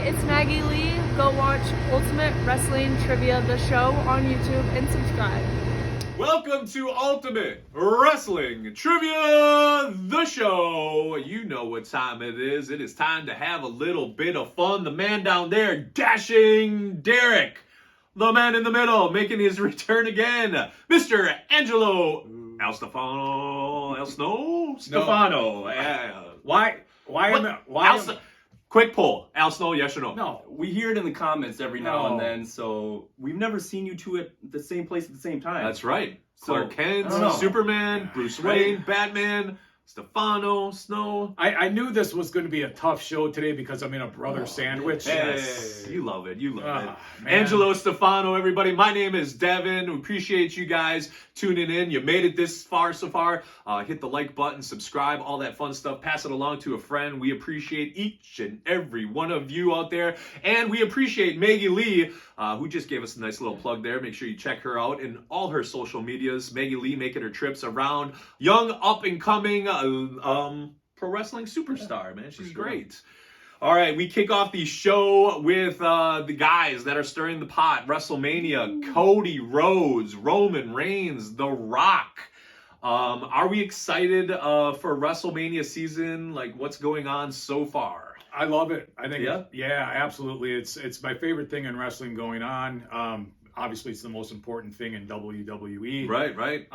it's Maggie Lee. Go watch Ultimate Wrestling Trivia The Show on YouTube and subscribe. Welcome to Ultimate Wrestling Trivia The Show. You know what time it is. It is time to have a little bit of fun. The man down there, Dashing Derek. The man in the middle, making his return again, Mr. Angelo Stefano. Quick poll. Al Snow, yes or no? No, we hear it in the comments every now and then, so we've never seen you two at the same place at the same time. That's right. Clark Kent, I don't know. Superman, Bruce Wayne, Batman, Stefano, Snow. I knew this was going to be a tough show today because I'm in a brother sandwich. Yes. You love it. You love it. Man. Angelo Stefano, everybody. My name is Devin. We appreciate you guys tuning in. You made it this far so far. Hit the like button, subscribe, all that fun stuff. Pass it along to a friend. We appreciate each and every one of you out there. And we appreciate Maggie Lee, who just gave us a nice little plug there. Make sure you check her out in all her social medias. Maggie Lee making her trips around. Young, up-and-coming pro wrestling superstar, man. She's great. All right, we kick off the show with the guys that are stirring the pot. WrestleMania, Cody Rhodes, Roman Reigns, The Rock. Are we excited for WrestleMania season? Like, what's going on so far? I love it. I think, Yeah? absolutely. It's my favorite thing in wrestling going on. Obviously, it's the most important thing in WWE. Right.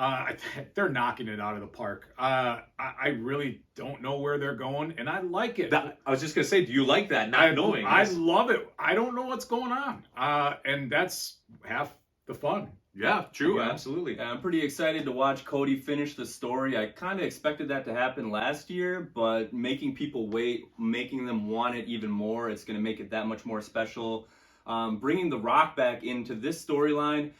They're knocking it out of the park. I really don't know where they're going, and I like it. I was just going to say, do you like that, not knowing? I love it. I don't know what's going on, and that's half the fun. Yeah, true, Yeah. absolutely. Yeah, I'm pretty excited to watch Cody finish the story. I kind of expected that to happen last year, but making people wait, making them want it even more, it's going to make it that much more special. Bringing The Rock back into this storyline,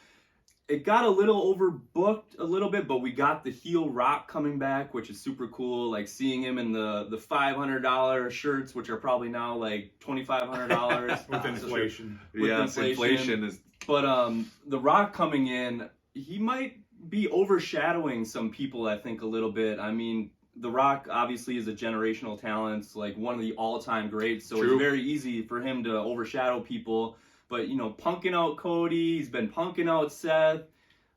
it got a little overbooked a little bit, but we got the heel Rock coming back, which is super cool. Like seeing him in the $500 shirts, which are probably now like $2,500 With inflation. Inflation is... But The Rock coming in, he might be overshadowing some people, I think, a little bit. I mean, The Rock obviously is a generational talent, like one of the all-time greats, so True. It's very easy for him to overshadow people. But, punking out Cody, he's been punking out Seth,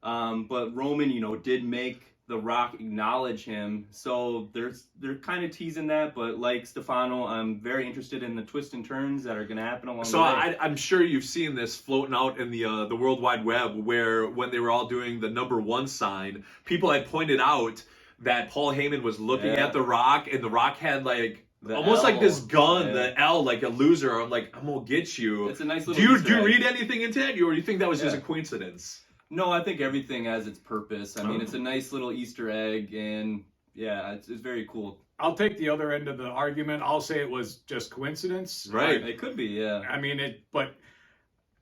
but Roman, did make The Rock acknowledge him. So they're kind of teasing that, but like Stefano, I'm very interested in the twists and turns that are going to happen along the way. I'm sure you've seen this floating out in the World Wide Web, where when they were all doing the #1 sign, people had pointed out that Paul Heyman was looking at The Rock, and The Rock had like almost L, like this gun, the L, like a loser. I'm like, I'm gonna get you. It's a nice little Do you Easter egg. read anything into it, or do you think that was just a coincidence? No, I think everything has its purpose. I mean, it's a nice little Easter egg, and yeah, it's very cool. I'll take the other end of the argument. I'll say it was just coincidence. Right. It could be, yeah. I mean, but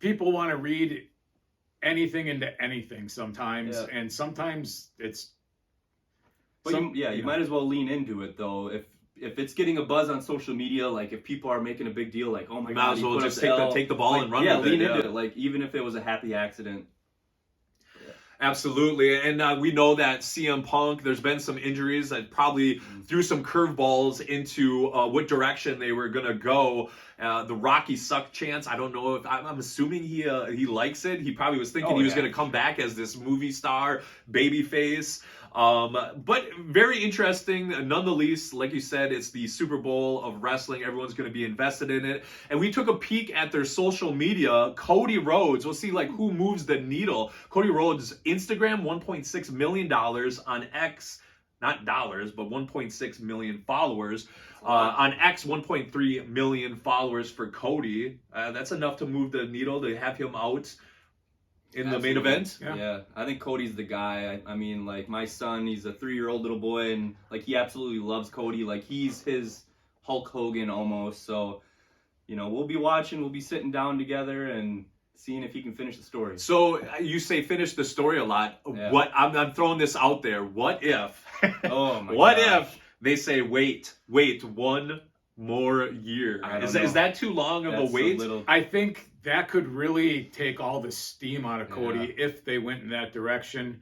people want to read anything into anything sometimes, and sometimes it's. But you might as well lean into it though. If it's getting a buzz on social media, like if people are making a big deal, like, oh my God, Might as well he put just up take the ball and run with it. lean into it. Like even if it was a happy accident. Absolutely, and we know that CM Punk, there's been some injuries that probably threw some curveballs into what direction they were going to go. The Rocky Suck chance, I don't know if, I'm assuming he likes it. He probably was thinking he was going to come back as this movie star, babyface. But very interesting, none the least. Like you said, it's the Super Bowl of wrestling. Everyone's going to be invested in it. And we took a peek at their social media. Cody Rhodes, we'll see like who moves the needle. Cody Rhodes, Instagram, $1.6 million on X. Not dollars, but 1.6 million followers. On X, 1.3 million followers for Cody. That's enough to move the needle, to have him out in the main event. Yeah, I think Cody's the guy. I mean, like my son, he's a 3-year-old little boy, and like he absolutely loves Cody. Like he's his Hulk Hogan almost. So, we'll be watching, we'll be sitting down together and seeing if he can finish the story. So you say finish the story a lot. Yeah. What I'm throwing this out there. What if? Oh my what gosh. if they say wait one more year? Is that too long of a wait? I think that could really take all the steam out of Cody if they went in that direction.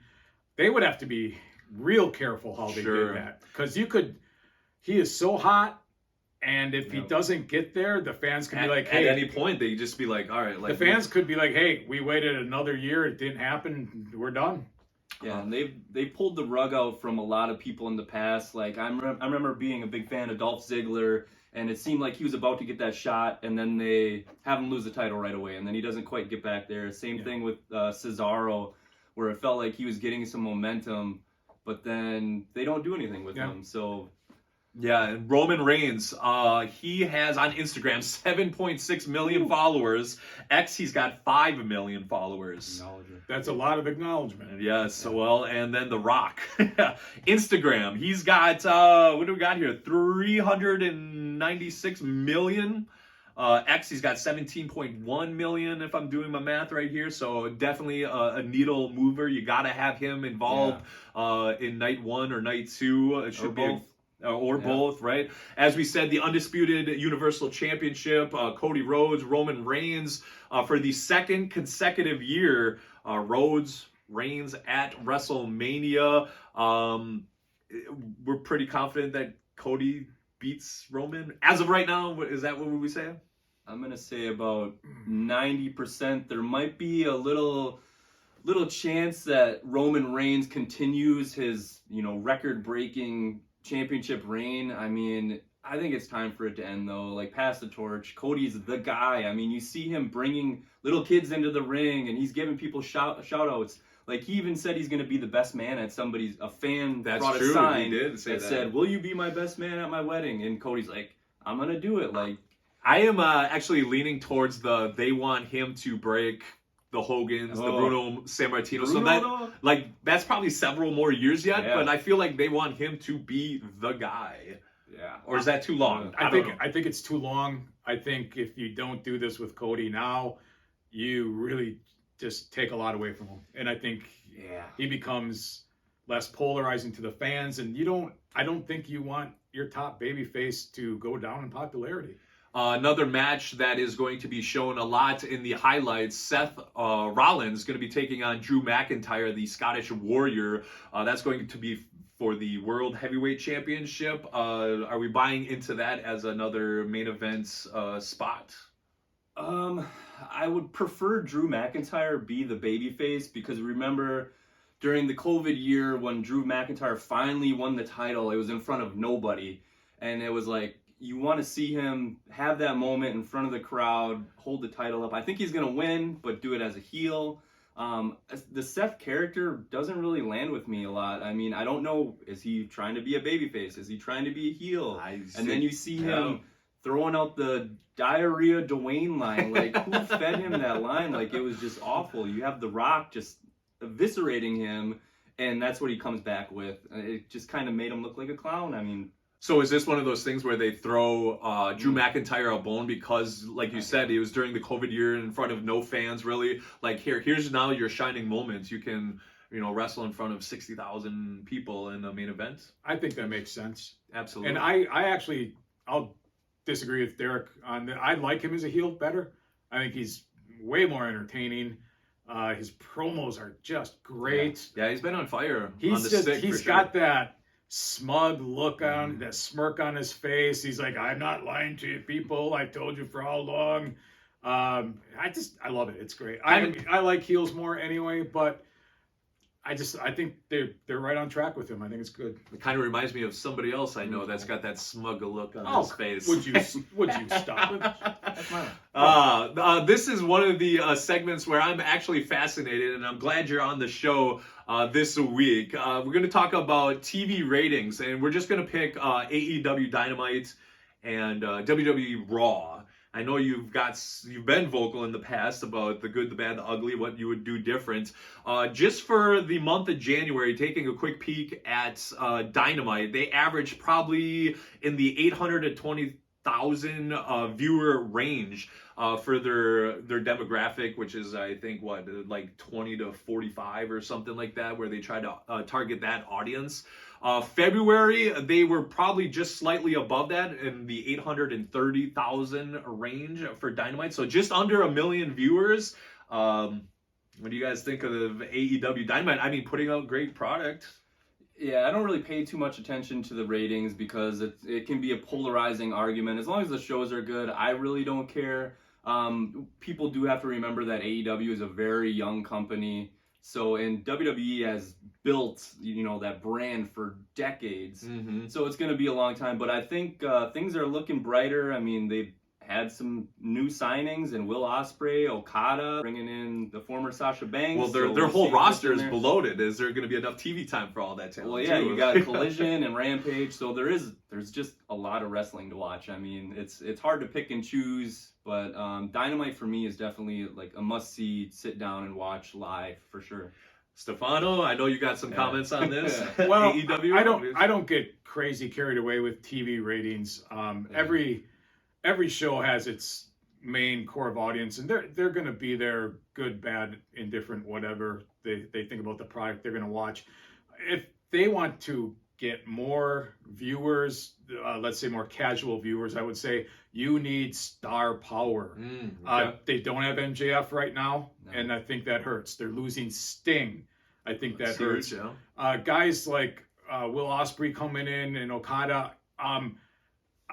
They would have to be real careful how they did that, because he is so hot And if he doesn't get there, the fans could be like, hey. At any point, they just be like, all right. Like, the fans could be like, hey, we waited another year. It didn't happen. We're done. Yeah, and they pulled the rug out from a lot of people in the past. Like, I remember being a big fan of Dolph Ziggler, and it seemed like he was about to get that shot, and then they have him lose the title right away, and then he doesn't quite get back there. Same thing with Cesaro, where it felt like he was getting some momentum, but then they don't do anything with him. So yeah, and Roman Reigns, he has on Instagram 7.6 million followers. He's got 5 million followers. That's a lot of acknowledgement. Yes, well, and then The Rock. Instagram, he's got, what do we got here? 396 million. He's got 17.1 million, if I'm doing my math right here. So definitely a needle mover. You got to have him involved in night 1 or night 2. It should be both, right? As we said, the undisputed Universal Championship, Cody Rhodes, Roman Reigns, for the second consecutive year, Reigns at WrestleMania. We're pretty confident that Cody beats Roman. As of right now, is that what we say? I'm going to say about 90%. There might be a little chance that Roman Reigns continues his, record-breaking championship reign. I mean, I think it's time for it to end, though. Like, pass the torch. Cody's the guy. I mean, you see him bringing little kids into the ring, and he's giving people shout-outs. Like, he even said he's going to be the best man at a fan brought a sign that said, will you be my best man at my wedding? And Cody's like, I'm going to do it. Like, I am actually leaning towards they want him to break the Hogans, the Bruno Sammartino. So that's probably several more years yet, but I feel like they want him to be the guy. Yeah. Or is that too long? I think it's too long. I think if you don't do this with Cody now, you really just take a lot away from him. And I think he becomes less polarizing to the fans. And I don't think you want your top babyface to go down in popularity. Another match that is going to be shown a lot in the highlights, Seth Rollins is going to be taking on Drew McIntyre, the Scottish Warrior. That's going to be for the World Heavyweight Championship. Are we buying into that as another main event spot? I would prefer Drew McIntyre be the babyface, because remember during the COVID year when Drew McIntyre finally won the title, it was in front of nobody, and it was like, you want to see him have that moment in front of the crowd, hold the title up. I think he's going to win, but do it as a heel. The Seth character doesn't really land with me a lot. I mean, I don't know, is he trying to be a babyface? Is he trying to be a heel? And then you see him throwing out the diarrhea Dwayne line. Like, who fed him that line? Like, it was just awful. You have The Rock just eviscerating him, and that's what he comes back with. It just kind of made him look like a clown. I mean, so is this one of those things where they throw Drew McIntyre a bone because, like you said, it was during the COVID year in front of no fans, really? Like, here's now your shining moments. You can, wrestle in front of 60,000 people in a main event? I think that makes sense. Absolutely. And I'll disagree with Derek on that. I like him as a heel better. I think he's way more entertaining. His promos are just great. Yeah, he's been on fire. He's got that smug look on, that smirk on his face. He's like, I'm not lying to you people. I've told you for how long. I love it. It's great. I like heels more anyway, but I think they're right on track with him. I think it's good. It kind of reminds me of somebody else I know that's got that smug look on his face. Would you stop? That's mine. This is one of the segments where I'm actually fascinated, and I'm glad you're on the show this week. We're going to talk about TV ratings, and we're just going to pick AEW Dynamite and WWE Raw. I know you've been vocal in the past about the good, the bad, the ugly, what you would do different. Just for the month of January, taking a quick peek at Dynamite, they averaged probably in the 800 to 20,000 viewer range for their demographic, which is, I think, like 20 to 45 or something like that, where they try to target that audience. February, they were probably just slightly above that in the 830,000 range for Dynamite. So just under 1 million viewers. What do you guys think of AEW Dynamite? I mean, putting out great product. Yeah, I don't really pay too much attention to the ratings because it can be a polarizing argument. As long as the shows are good, I really don't care. People do have to remember that AEW is a very young company. So, and WWE has built, that brand for decades. Mm-hmm. So it's going to be a long time. But I think things are looking brighter. I mean, they've had some new signings, and Will Ospreay, Okada, bringing in the former Sasha Banks. Well, their we'll whole see what's roster in is there. bloated. Is there going to be enough TV time for all that talent? Well, yeah, too? you got Collision and Rampage, so there's just a lot of wrestling to watch. I mean, it's hard to pick and choose, but Dynamite for me is definitely like a must-see, sit down and watch live for sure. Stefano, I know you got some comments on this. Well, AEW? I don't get crazy carried away with TV ratings. Every show has its main core of audience, and they're going to be there, good, bad, indifferent, whatever they think about the product they're going to watch. If they want to get more viewers, let's say more casual viewers, I would say you need star power. Okay. They don't have MJF right now, and I think that hurts. They're losing Sting. I think that hurts. Huge, yeah. Guys like Will Ospreay coming in and Okada.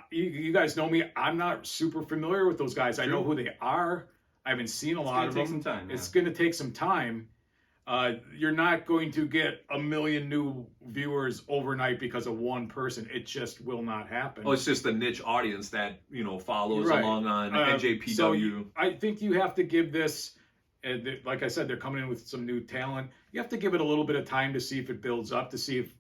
You guys know me. I'm not super familiar with those guys. I know who they are. I haven't seen a lot of them. It's going to take some time. It's going to take some time. You're not going to get 1 million new viewers overnight because of one person. It just will not happen. Oh, it's just a niche audience that follows Right. along on NJPW. So I think you have to give this, like I said, they're coming in with some new talent. You have to give it a little bit of time to see if it builds up, to see if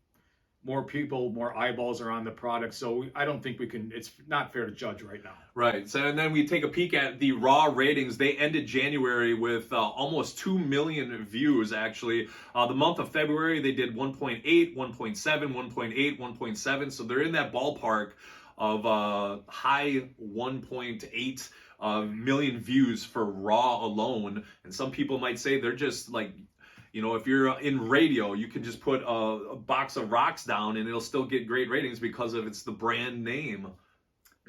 more people, more eyeballs are on the product. So I don't think we can, it's not fair to judge right now. Right. So, and then we take a peek at the Raw ratings. They ended January with almost 2 million views, actually. The month of February, they did 1.8, 1.7, 1.8, 1.7. So they're in that ballpark of high 1.8 million views for Raw alone. And some people might say they're just like, if you're in radio, you can just put a box of rocks down and it'll still get great ratings because of it's the brand name.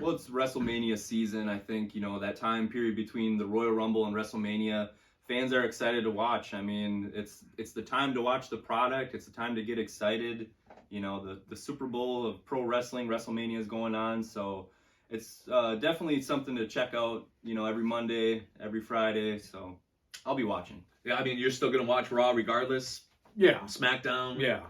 Well, it's WrestleMania season. I think, that time period between the Royal Rumble and WrestleMania, fans are excited to watch. I mean, it's the time to watch the product. It's the time to get excited. The Super Bowl of pro wrestling, WrestleMania is going on. So it's definitely something to check out, every Monday, every Friday. So I'll be watching. Yeah, I mean, you're still going to watch Raw regardless? Yeah. SmackDown? Yeah.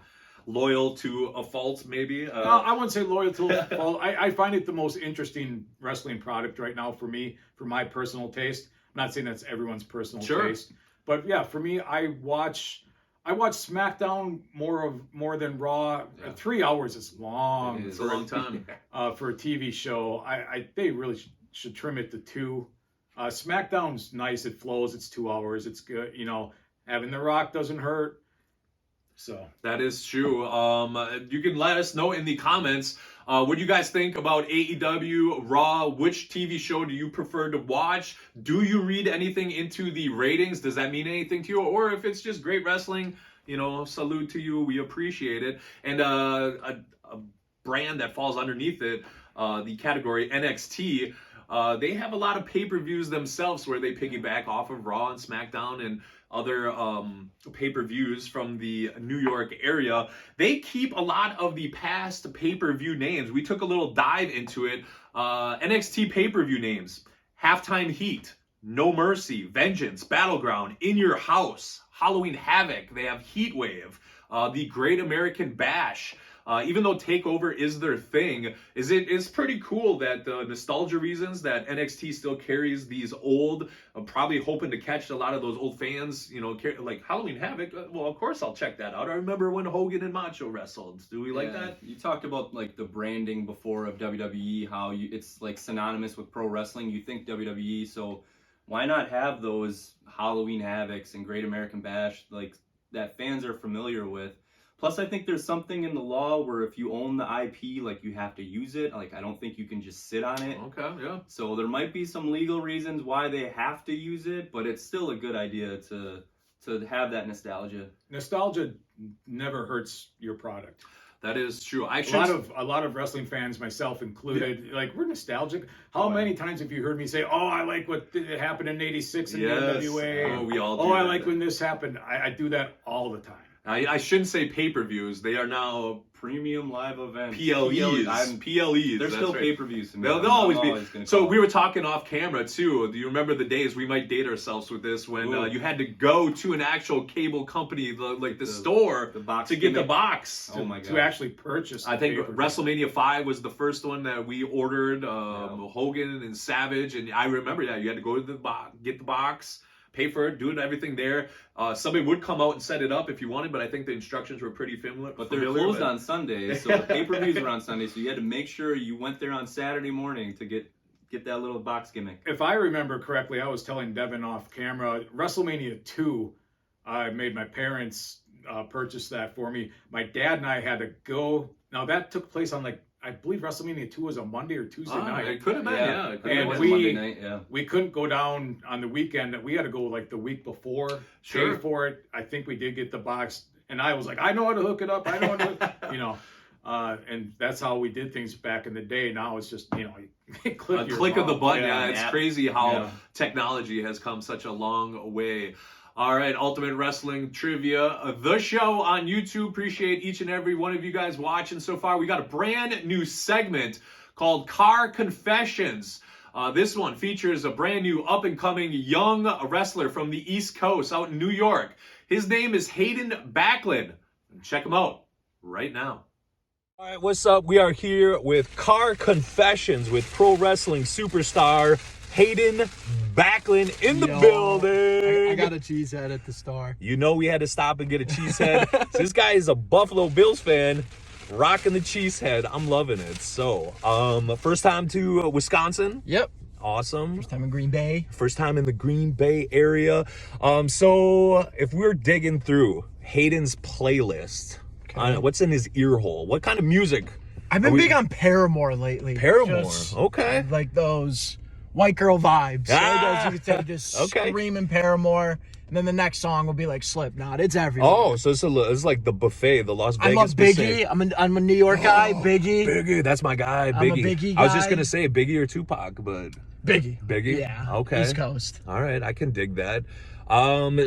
Loyal to a fault, maybe? I wouldn't say loyal to a fault. I find it the most interesting wrestling product right now for me, for my personal taste. I'm not saying that's everyone's personal taste. But yeah, for me, I watch SmackDown more than Raw. Yeah. 3 hours is long. It's a long time. For a TV show. They really should trim it to 2. SmackDown's nice. It flows. It's 2 hours. It's good. Having The Rock doesn't hurt. So that is true. You can let us know in the comments what you guys think about AEW, Raw. Which TV show do you prefer to watch? Do you read anything into the ratings? Does that mean anything to you? Or if it's just great wrestling, salute to you. We appreciate it. And a brand that falls underneath it, the category NXT, they have a lot of pay-per-views themselves where they piggyback off of Raw and SmackDown and other pay-per-views from the New York area. They keep a lot of the past pay-per-view names. We took a little dive into it. NXT pay-per-view names: Halftime Heat, No Mercy, Vengeance, Battleground, In Your House, Halloween Havoc. They have Heat Wave, the Great American Bash. Even though TakeOver is their thing, it's pretty cool that the nostalgia reasons that NXT still carries these old, probably hoping to catch a lot of those old fans, like Halloween Havoc. Well, of course I'll check that out. I remember when Hogan and Macho wrestled. Do we like that? You talked about like the branding before of WWE, how it's like synonymous with pro wrestling. You think WWE, so why not have those Halloween Havocs and Great American Bash like that fans are familiar with? Plus, I think there's something in the law where if you own the IP, like you have to use it. Like, I don't think you can just sit on it. Okay, yeah. So there might be some legal reasons why they have to use it, but it's still a good idea to have that nostalgia. Nostalgia never hurts your product. That is true. A lot of wrestling fans, myself included, like, we're nostalgic. How many times have you heard me say, "Oh, I like what happened in '86 in the NWA"? Oh, we all do I that. like when this happened. I do that all the time. I shouldn't say pay-per-views. They are now Premium live events. PLEs. PLEs. They're that's still right. pay-per-views to me. They'll always be. gonna So call we were talking off camera too. Do you remember the days, we might date ourselves with this, when you had to go to an actual cable company, like the store, the box to get the gimmick. box. Oh my god. To actually purchase. I think pay-per-view. WrestleMania 5 was the first one that we ordered. Hogan and Savage, and I remember that you had to go to the box, get the box, pay for it, do it, everything there. Somebody would come out and set it up if you wanted, but I think the instructions were pretty familiar. But they're closed on Sundays, so the pay-per-views were on Sundays, so you had to make sure you went there on Saturday morning to get that little box gimmick. If I remember correctly, I was telling Devin off camera, WrestleMania 2, I made my parents purchase that for me. My dad and I had to go. Now, that took place on, like, I believe WrestleMania 2 was a Monday or Tuesday night. It could have been, yeah. It could have And been. was Monday night, yeah. We couldn't go down on the weekend. We had to go like the week before, Sure. pay for it. I think we did get the box. And I was like, I know how to hook it up. I know how to, and that's how we did things back in the day. Now it's just, A click click of the button. Yeah, it's Yeah. crazy how Yeah. technology has come such a long way. All right, Ultimate Wrestling Trivia, the show on YouTube. Appreciate each and every one of you guys watching so far. We got a brand new segment called Car Confessions. This one features a brand new up-and-coming young wrestler from the East Coast out in New York. His name is Hayden Backlund. Check him out right now. All right, what's up? We are here with Car Confessions with pro wrestling superstar Hayden Backlund in the building. I got a cheesehead at the store. You know we had to stop and get a cheesehead. So this guy is a Buffalo Bills fan, rocking the cheesehead. I'm loving it. So, first time to Wisconsin. Yep. Awesome. First time in Green Bay. First time in the Green Bay area. So if we're digging through Hayden's playlist, what's in his ear hole? What kind of music? I've been big on Paramore lately. Paramore. Just Okay. like those white girl vibes. Ah. You could say just Okay. screaming Paramore, and then the next song will be like Slipknot. It's everywhere. Oh, so it's like the buffet, the Las I Vegas love buffet. Biggie. I'm a New York guy. Biggie. Biggie, that's my guy, I'm a Biggie. Biggie I was just guy. gonna say Biggie or Tupac, but Biggie. Biggie? Yeah. Okay. East Coast. All right, I can dig that.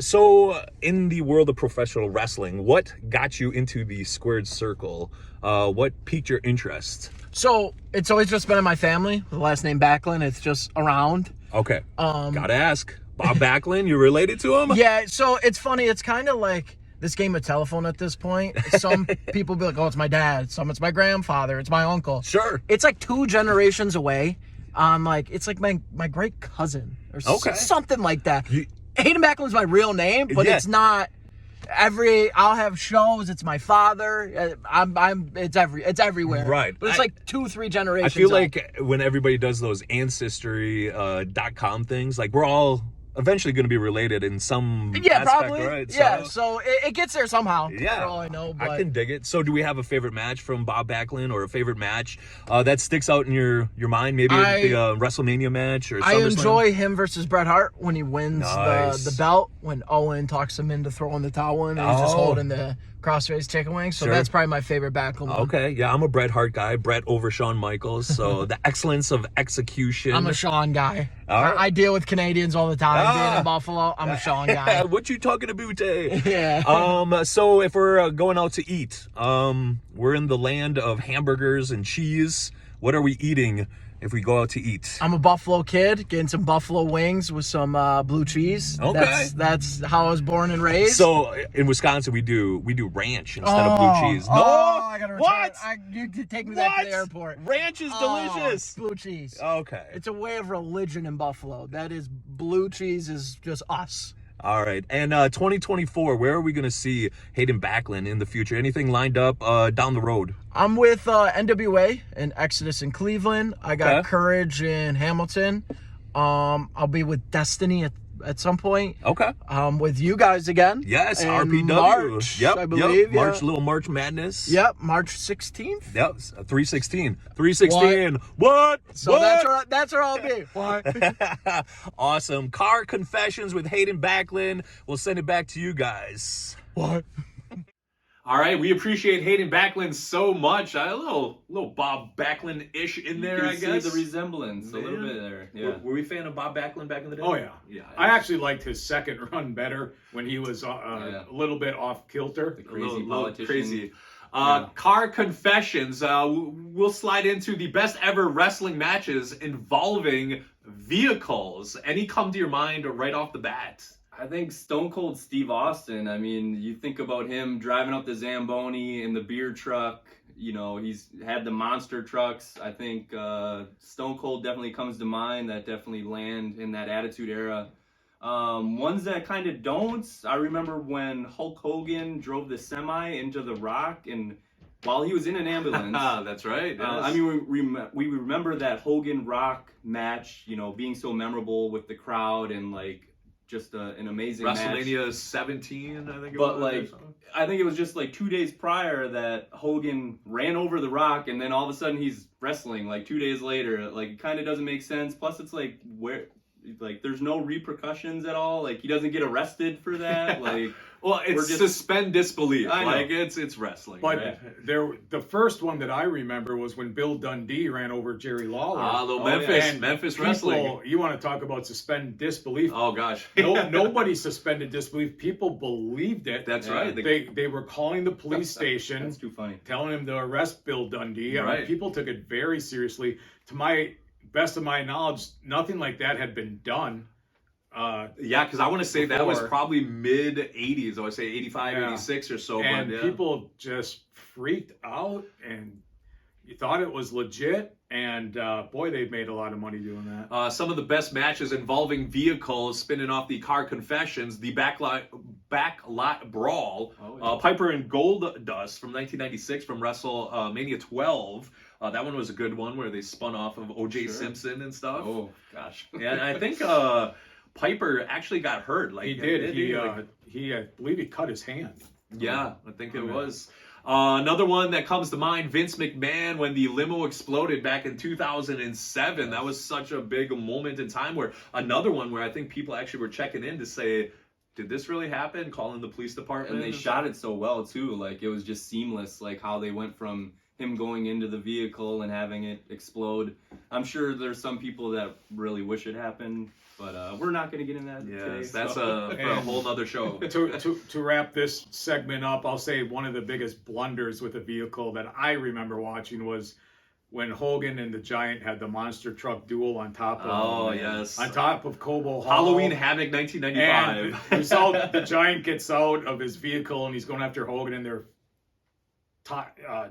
So in the world of professional wrestling, what got you into the squared circle? What piqued your interest? So it's always just been in my family. The last name Backlund. It's just around. Okay. Gotta ask. Bob Backlund, you related to him? Yeah, so it's funny. It's kind of like this game of telephone at this point. Some people be like, oh, it's my dad. Some it's my grandfather. It's my uncle. Sure. It's like 2 generations away. It's like my great cousin or Okay. something like that. Hayden Backlund's my real name, but Yeah. it's not. I'll have shows. It's my father. It's everywhere. Right. But it's like 2-3 I generations. feel up. like when everybody does those ancestry.com things, like we're all eventually going to be related in some aspect, probably. right? Yeah, so it gets there somehow. Yeah, for all I know. But I can dig it. So, do we have a favorite match from Bob Backlund, or a favorite match that sticks out in your mind? Maybe the WrestleMania match or SummerSlam? I enjoy him versus Bret Hart when he wins Nice. the belt. When Owen talks him into throwing the towel in, and he's just Oh. holding the crossface chicken wing. So Sure. that's probably my favorite Backlund one. Okay, yeah, I'm a Bret Hart guy. Bret over Shawn Michaels. So the excellence of execution. I'm a Sean guy. All right. I deal with Canadians all the time. Being in Buffalo, I'm a Sean guy. What you talking about, eh? Yeah. So if we're going out to eat, we're in the land of hamburgers and cheese. What are we eating if we go out to eat? I'm a Buffalo kid, getting some buffalo wings with some blue cheese. Okay. That's how I was born and raised. So in Wisconsin, we do ranch instead of blue cheese. No, I gotta return. what? You could take me back to the What? airport. Ranch is delicious. Blue cheese. Okay. It's a way of religion in Buffalo. That is, blue cheese is just us. All right. And 2024, where are we going to see Hayden Backlund in the future? Anything lined up down the road? I'm with NWA in Exodus in Cleveland. I got Okay. Courage in Hamilton. I'll be with Destiny at some point. Okay. With you guys again. Yes, in RPW. March, Yep, I believe. March, Yeah. little March Madness. Yep, March 16th. Yep, 316. 316. What? So What? that's where I'll be. What? Awesome. Car Confessions with Hayden Backlund. We'll send it back to you guys. What? All right, we appreciate Hayden Backlund so much. A little Bob Backlund-ish in there, I You guess. can see the resemblance a little bit there. Yeah. Were we a fan of Bob Backlund back in the day? Oh, yeah. Yeah. I actually liked his second run better when he was a little bit off kilter. The crazy little politician. Crazy. Car confessions. We'll slide into the best ever wrestling matches involving vehicles. Any come to your mind right off the bat? I think Stone Cold Steve Austin. I mean, you think about him driving up the Zamboni in the beer truck. You know, he's had the monster trucks. I think Stone Cold definitely comes to mind. That definitely land in that Attitude Era. Ones that kind of don't. I remember when Hulk Hogan drove the semi into The Rock, and while he was in an ambulance. That's right. Yes. I mean, we remember that Hogan Rock match. You know, being so memorable with the crowd and like. Just an amazing WrestleMania match. 17, I think it but was. Like, I think it was just like 2 days prior that Hogan ran over The Rock, and then all of a sudden he's wrestling like 2 days later. Like, it kind of doesn't make sense. Plus, it's like there's no repercussions at all. Like, he doesn't get arrested for that. Like, well, it's suspend disbelief. I know. Like it's wrestling. But right? the first one that I remember was when Bill Dundee ran over Jerry Lawler. Little And Memphis people, wrestling. You want to talk about suspend disbelief? Oh gosh. Nobody suspended disbelief. People believed it. That's right. They were calling the police station. That's too funny. Telling him to arrest Bill Dundee. I Right. mean, people took it very seriously. To my best of my knowledge, nothing like that had been done. Yeah, because I want to say that was before. probably mid 80s. I would say 85, Yeah. 86 or so. And but, yeah. people just freaked out, and you thought it was legit. And boy, they've made a lot of money doing that. Some of the best matches involving vehicles, spinning off the car confessions, the backlot brawl, Oh, yeah. Piper and Goldust from 1996 from WrestleMania 12. That one was a good one where they spun off of O.J. Sure. Simpson and stuff. Oh gosh. Yeah, and I think Piper actually got hurt. Like He did. Like, I believe he cut his hand. yeah, I think it Yeah. was. Another one that comes to mind, Vince McMahon, when the limo exploded back in 2007. That was such a big moment in time. Where another one where I think people actually were checking in to say, did this really happen? Calling the police department. And they shot it so well too. Like, it was just seamless. Like how they went from him going into the vehicle and having it explode. I'm sure there's some people that really wish it happened, but we're not going to get in that today. Yes, that's so. for a whole nother show. To wrap this segment up, I'll say one of the biggest blunders with a vehicle that I remember watching was when Hogan and the Giant had the monster truck duel on top of on top of Cobo Hall. Halloween Havoc 1995. And the result, the Giant gets out of his vehicle and he's going after Hogan, and they're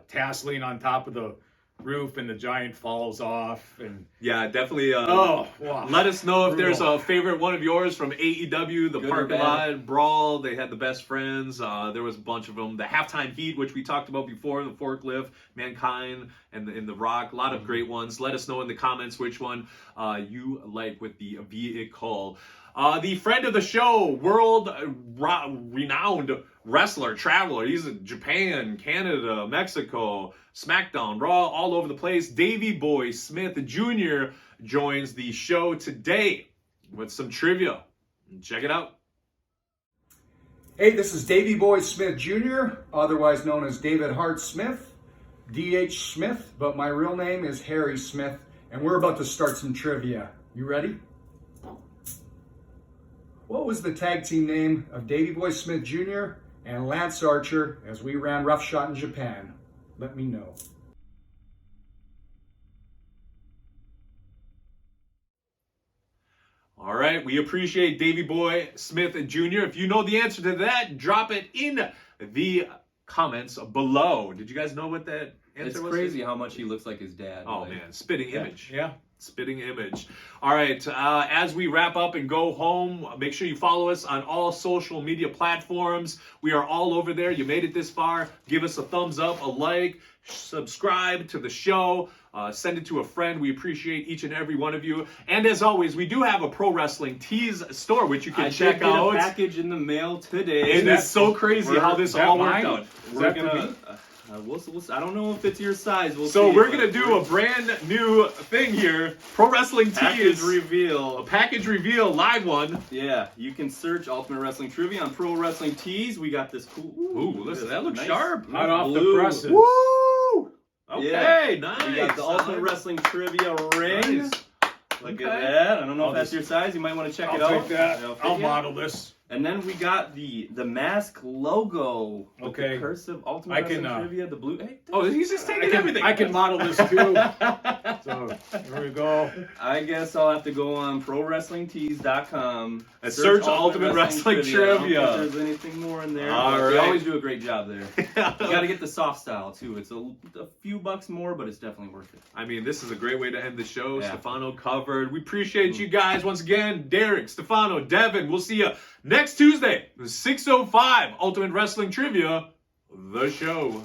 tasseling on top of the roof, and the Giant falls off. And Yeah, definitely. wow. Let us know if there's Brutal. a favorite one of yours from AEW, the Good or parking bad. lot brawl. They had the best friends. There was a bunch of them. The halftime heat, which we talked about before, the forklift, Mankind, and the Rock. A lot of great ones. Let us know in the comments which one you like with the vehicle. The friend of the show, world-renowned wrestler, traveler. He's in Japan, Canada, Mexico, SmackDown, Raw, all over the place. Davey Boy Smith Jr. joins the show today with some trivia. Check it out. Hey, this is Davey Boy Smith Jr., otherwise known as David Hart Smith, D.H. Smith, but my real name is Harry Smith, and we're about to start some trivia. You ready? What was the tag team name of Davey Boy Smith Jr. and Lance Archer as we ran roughshod in Japan? Let me know. All right, we appreciate Davey Boy Smith Jr. If you know the answer to that, drop it in the comments below. Did you guys know what that answer It's was? crazy how much he looks like his dad. Oh like, man, spitting image. Yeah. Spitting image. All right, as we wrap up and go home, make sure you follow us on all social media platforms. We are all over there. You made it this far. Give us a thumbs up, a like, subscribe to the show, send it to a friend. We appreciate each and every one of you. And as always, we do have a Pro Wrestling Tees store, which you can I check did get out. a package in the mail today. It is so crazy how this Is that all worked mine? out. Is We're that for gonna. me? I don't know if it's your size. So see, we're but gonna do a brand new thing here. Pro Wrestling package Tees. reveal. A package reveal, live one. Yeah, you can search Ultimate Wrestling Trivia on Pro Wrestling Tees. We got this cool. Ooh, listen, that looks nice, sharp. nice Hot off the blue. presses. Woo! Okay, Yeah. nice. We got the Ultimate Wrestling Trivia ring. Nice. Look Okay. at that. I don't know I'll if that's just- your size. You might want to check it I'll out. take that. It'll fit I'll you. model this. And then we got the mask logo. With Okay. The cursive Ultimate I can, Wrestling Trivia. The blue. Hey, Oh, he's just taking everything. I can model this too. So here we go. I guess I'll have to go on ProWrestlingTees.com And search Ultimate Wrestling Trivia. I don't think there's anything more in there. All But they right. always do a great job there. You got to get the soft style too. It's a few bucks more, but it's definitely worth it. I mean, this is a great way to end the show. Yeah. Stefano covered. We appreciate you guys once again. Derek, Stefano, Devin. We'll see you next Tuesday, 6:05. Ultimate Wrestling Trivia, the show.